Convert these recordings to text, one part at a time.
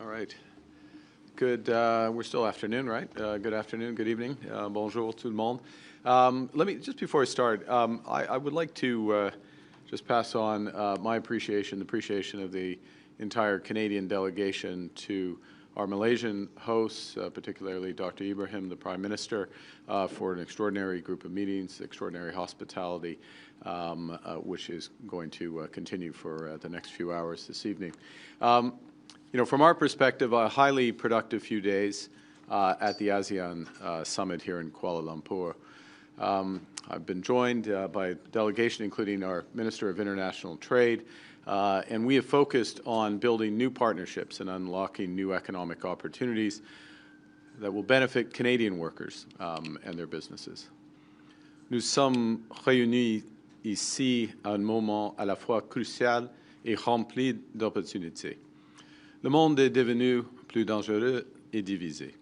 All right. Good. We're still afternoon, right? Good afternoon. Good evening. Bonjour tout le monde. Let me just before I start. I would like to just pass on my appreciation, the appreciation of the entire Canadian delegation to our Malaysian hosts, particularly Dr. Ibrahim, the Prime Minister, for an extraordinary group of meetings, extraordinary hospitality, which is going to continue for the next few hours this evening. You know, from our perspective, a highly productive few days at the ASEAN Summit here in Kuala Lumpur. I've been joined by a delegation including our Minister of International Trade, and we have focused on building new partnerships and unlocking new economic opportunities that will benefit Canadian workers and their businesses. Nous sommes réunis ici à un moment à la fois crucial et rempli d'opportunités. Le monde est devenu plus dangereux et divisé.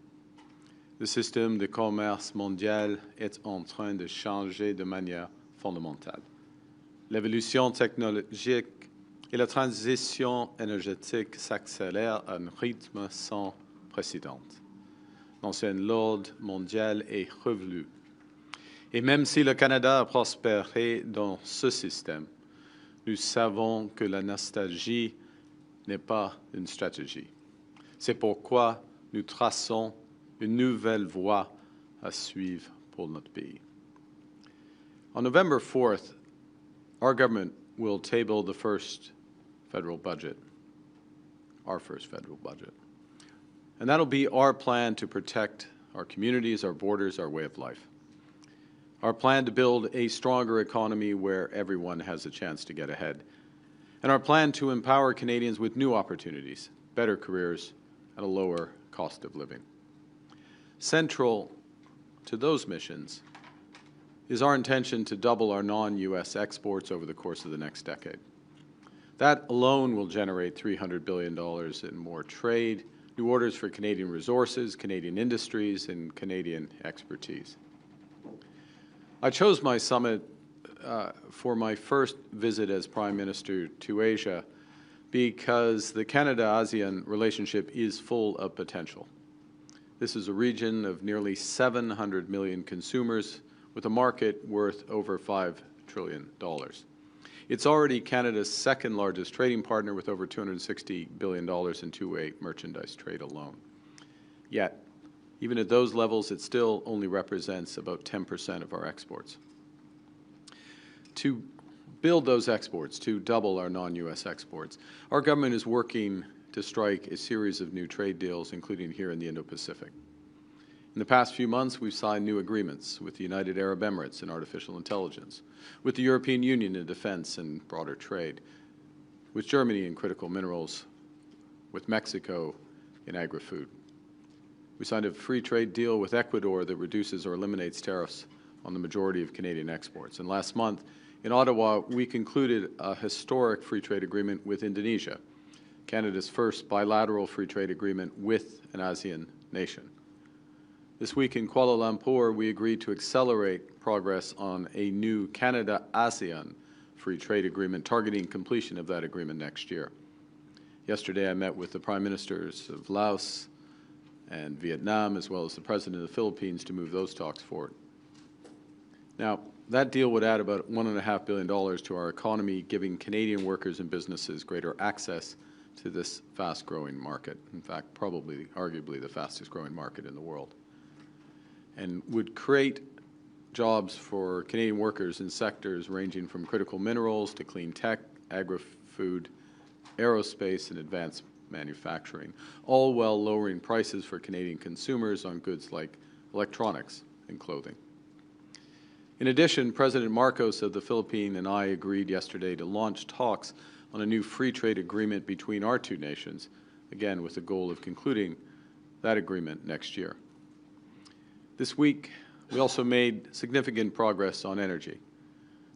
Le système de commerce mondial est en train de changer de manière fondamentale. L'évolution technologique et la transition énergétique s'accélèrent à un rythme sans précédent. L'ancien ordre mondial est revenu. Et même si le Canada a prospéré dans ce système, nous savons que la nostalgie n'est pas une stratégie. C'est pourquoi nous traçons une nouvelle voie à suivre pour notre pays. On November 4th, our government will table the first federal budget, our first federal budget. And that'll be our plan to protect our communities, our borders, our way of life. Our plan to build a stronger economy where everyone has a chance to get ahead. And our plan to empower Canadians with new opportunities, better careers, and a lower cost of living. Central to those missions is our intention to double our non-U.S. exports over the course of the next decade. That alone will generate $300 billion in more trade, new orders for Canadian resources, Canadian industries, and Canadian expertise. I chose my summit for my first visit as Prime Minister to Asia because the Canada-ASEAN relationship is full of potential. This is a region of nearly 700 million consumers with a market worth over $5 trillion. It's already Canada's second largest trading partner with over $260 billion in two-way merchandise trade alone. Yet, even at those levels, it still only represents about 10% of our exports. To build those exports, to double our non-U.S. exports, our government is working to strike a series of new trade deals, including here in the Indo-Pacific. In the past few months, we've signed new agreements with the United Arab Emirates in artificial intelligence, with the European Union in defense and broader trade, with Germany in critical minerals, with Mexico in agri-food. We signed a free trade deal with Ecuador that reduces or eliminates tariffs on the majority of Canadian exports. And last month, in Ottawa, we concluded a historic free trade agreement with Indonesia, Canada's first bilateral free trade agreement with an ASEAN nation. This week in Kuala Lumpur, we agreed to accelerate progress on a new Canada-ASEAN free trade agreement, targeting completion of that agreement next year. Yesterday, I met with the Prime Ministers of Laos and Vietnam, as well as the President of the Philippines, to move those talks forward. Now, that deal would add about $1.5 billion to our economy, giving Canadian workers and businesses greater access to this fast-growing market. In fact, probably, arguably, the fastest-growing market in the world. And would create jobs for Canadian workers in sectors ranging from critical minerals to clean tech, agri-food, aerospace, and advanced manufacturing, all while lowering prices for Canadian consumers on goods like electronics and clothing. In addition, President Marcos of the Philippines and I agreed yesterday to launch talks on a new free trade agreement between our two nations, again with the goal of concluding that agreement next year. This week, we also made significant progress on energy.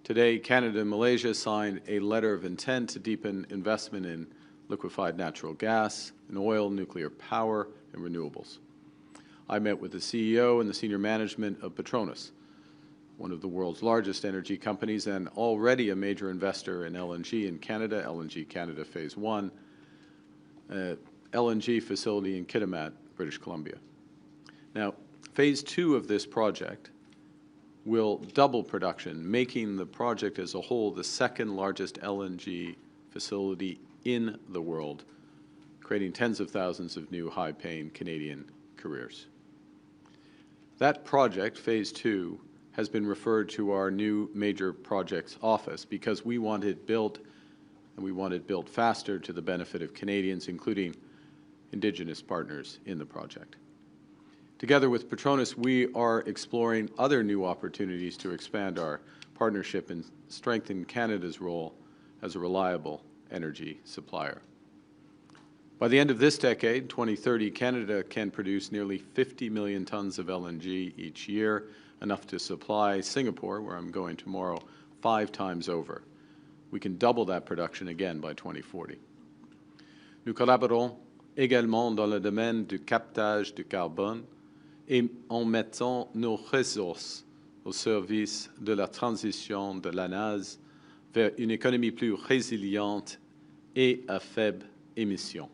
Today, Canada and Malaysia signed a letter of intent to deepen investment in liquefied natural gas, in oil, nuclear power, and renewables. I met with the CEO and the senior management of Petronas, one of the world's largest energy companies and already a major investor in LNG in Canada, LNG Canada Phase 1, LNG facility in Kitimat, British Columbia. Now, phase 2 of this project will double production, making the project as a whole the second largest LNG facility in the world, creating tens of thousands of new high-paying Canadian careers. That project, phase 2, has been referred to our new major projects office because we want it built, and we want it built faster to the benefit of Canadians, including Indigenous partners in the project. Together with Petronas, we are exploring other new opportunities to expand our partnership and strengthen Canada's role as a reliable energy supplier. By the end of this decade, 2030, Canada can produce nearly 50 million tons of LNG each year, enough to supply Singapore, where I'm going tomorrow, 5 times over. We can double that production again by 2040. Nous collaborons également dans le domaine du captage du carbone et en mettant nos ressources au service de la transition de l'ANAS vers une économie plus résiliente et à faible émission,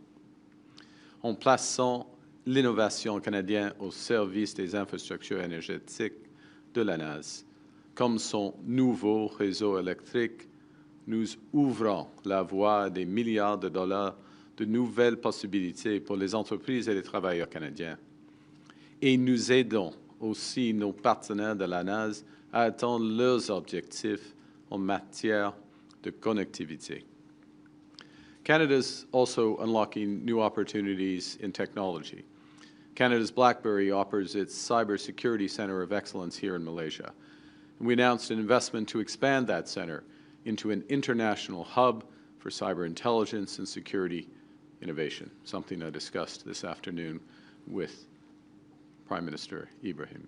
en plaçant l'innovation canadienne au service des infrastructures énergétiques de l'ANAS. Comme son nouveau réseau électrique, nous ouvrons la voie à des milliards de dollars de nouvelles possibilités pour les entreprises et les travailleurs canadiens. Et nous aidons aussi nos partenaires de l'ANAS à atteindre leurs objectifs en matière de connectivité. Canada is also unlocking new opportunities in technology. Canada's BlackBerry offers its Cybersecurity Center of Excellence here in Malaysia. And we announced an investment to expand that center into an international hub for cyber intelligence and security innovation, something I discussed this afternoon with Prime Minister Ibrahim.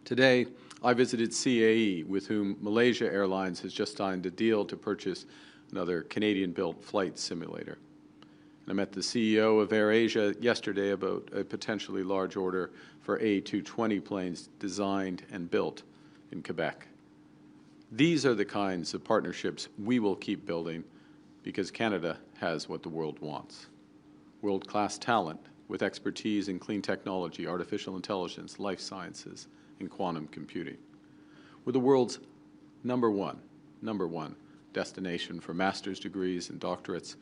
Today, I visited CAE, with whom Malaysia Airlines has just signed a deal to purchase another Canadian-built flight simulator. I met the CEO of AirAsia yesterday about a potentially large order for A220 planes designed and built in Quebec. These are the kinds of partnerships we will keep building because Canada has what the world wants: world-class talent with expertise in clean technology, artificial intelligence, life sciences, and quantum computing. We're the world's number one destination for master's degrees and doctorates.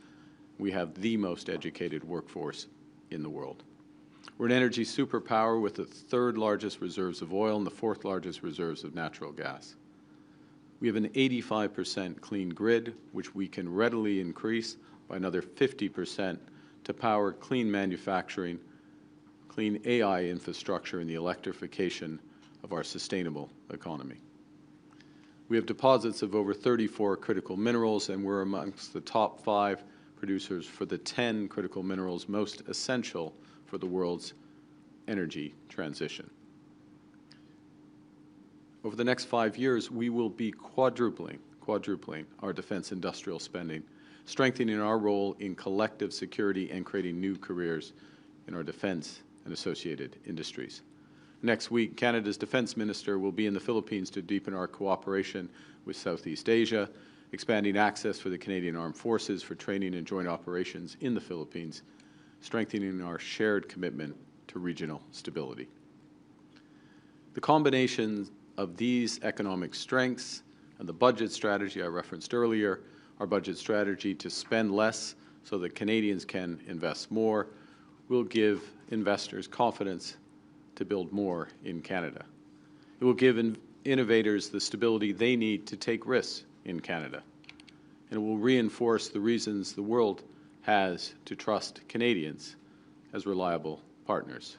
We have the most educated workforce in the world. We're an energy superpower with the 3rd largest reserves of oil and the 4th largest reserves of natural gas. We have an 85% clean grid, which we can readily increase by another 50% to power clean manufacturing, clean AI infrastructure, and the electrification of our sustainable economy. We have deposits of over 34 critical minerals, and we're amongst the top 5 producers for the 10 critical minerals most essential for the world's energy transition. Over the next 5 years, we will be quadrupling our defense industrial spending, strengthening our role in collective security and creating new careers in our defense and associated industries. Next week, Canada's Defense Minister will be in the Philippines to deepen our cooperation with Southeast Asia, expanding access for the Canadian Armed Forces for training and joint operations in the Philippines, strengthening our shared commitment to regional stability. The combination of these economic strengths and the budget strategy I referenced earlier, our budget strategy to spend less so that Canadians can invest more, will give investors confidence to build more in Canada. It will give innovators the stability they need to take risks in Canada. And it will reinforce the reasons the world has to trust Canadians as reliable partners.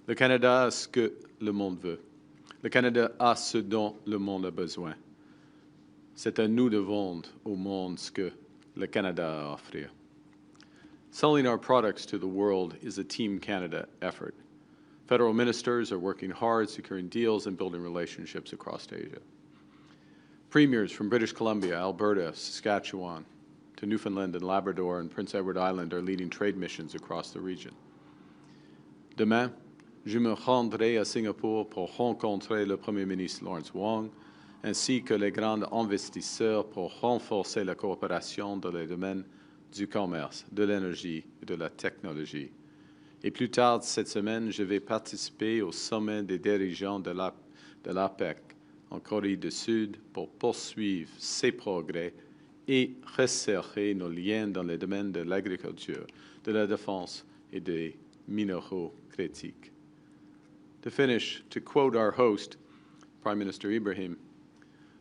Le Canada a ce que le monde veut. Le Canada a ce dont le monde a besoin. C'est à nous de vendre au monde ce que le Canada a à offrir. Selling our products to the world is a Team Canada effort. Federal ministers are working hard, securing deals and building relationships across Asia. Premiers from British Columbia, Alberta, Saskatchewan, to Newfoundland and Labrador and Prince Edward Island are leading trade missions across the region. Demain, je me rendrai à Singapour pour rencontrer le Premier ministre Lawrence Wong, ainsi que les grands investisseurs pour renforcer la coopération dans les domaines du commerce, de l'énergie et de la technologie. Et plus tard cette semaine, je vais participer au sommet des dirigeants de l'APEC en Corée du Sud pour poursuivre ces progrès et resserrer nos liens dans les domaines de l'agriculture, de la défense et des minéraux critiques. To finish, to quote our host, Prime Minister Ibrahim,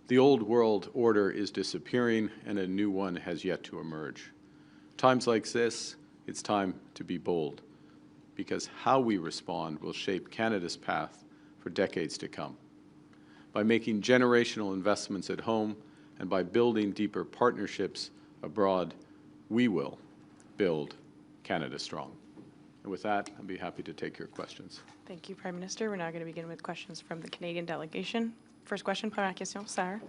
"The old world order is disappearing and a new one has yet to emerge. Times like this, it's time to be bold, because how we respond will shape Canada's path for decades to come. By making generational investments at home and by building deeper partnerships abroad, we will build Canada strong." And with that, I'd be happy to take your questions. Thank you, Prime Minister. We're now going to begin with questions from the Canadian delegation. First question, première question, Sarah.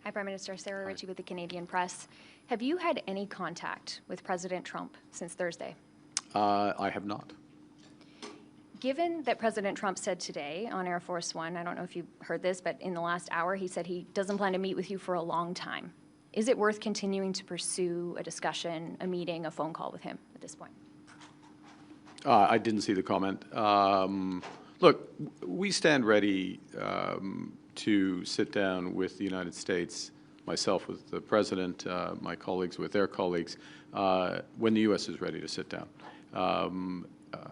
Hi, Prime Minister. Sarah Ritchie with the Canadian Press. Have you had any contact with President Trump since Thursday? I have not. Given that President Trump said today on Air Force One, I don't know if you heard this, but in the last hour he said he doesn't plan to meet with you for a long time. Is it worth continuing to pursue a discussion, a meeting, a phone call with him at this point? I didn't see the comment. Look, we stand ready to sit down with the United States, myself with the President, my colleagues with their colleagues, when the U.S. is ready to sit down.